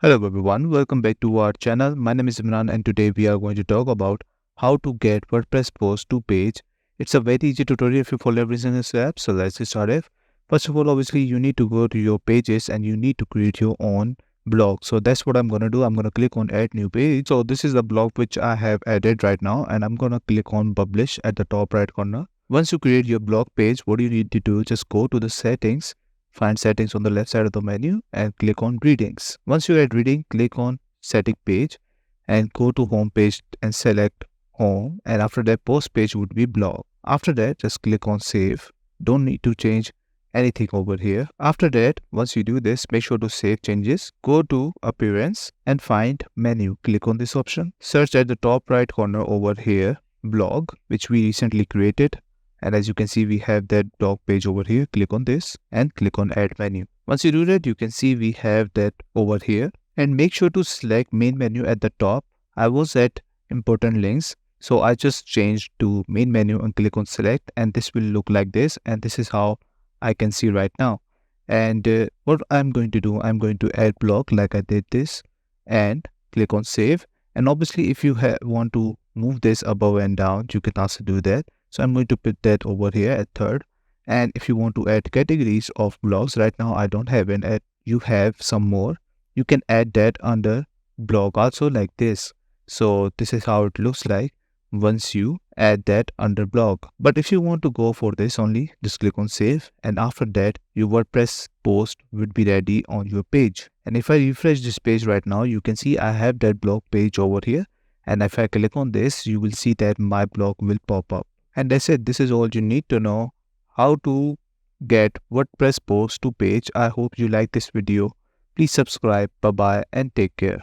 Hello everyone, welcome back to our channel. My name is Imran and today we are going to talk about how to get WordPress post to page. It's a very easy tutorial if you follow every single step. So let's get started. First of all, obviously you need to go to your pages and you need to create your own blog. So that's what I'm going to do. I'm going to click on add new page. So this is the blog which I have added right now and I'm going to click on publish at the top right corner. Once you create your blog page, what you need to do, just go to the settings. Find settings on the left side of the menu and click on readings. Once you're at reading, click on setting page and go to home page and select home, and after that post page would be blog. After that, just click on save. Don't need to change anything over here. After that, once you do this, make sure to save changes. Go to appearance and find menu. Click on this option. Search at the top right corner over here blog, which we recently created. And as you can see, we have that blog page over here. Click on this and click on add menu. Once you do that, you can see we have that over here, and make sure to select main menu at the top. I was at important links, so I just changed to main menu and click on select, and this will look like this, and this is how I can see right now. And what I'm going to do, I'm going to add blog like I did this and click on save. And obviously if you want to move this above and down, you can also do that. So I'm going to put that over here at third. And if you want to add categories of blogs, right now I don't have an you have some more. You can add that under blog also like this. So this is how it looks like once you add that under blog. But if you want to go for this only, just click on save, and after that your WordPress post would be ready on your page. And if I refresh this page right now, you can see I have that blog page over here, and if I click on this, you will see that my blog will pop up. And that's it. This is all you need to know how to get WordPress post to page. I hope you like this video. Please subscribe. Bye bye and take care.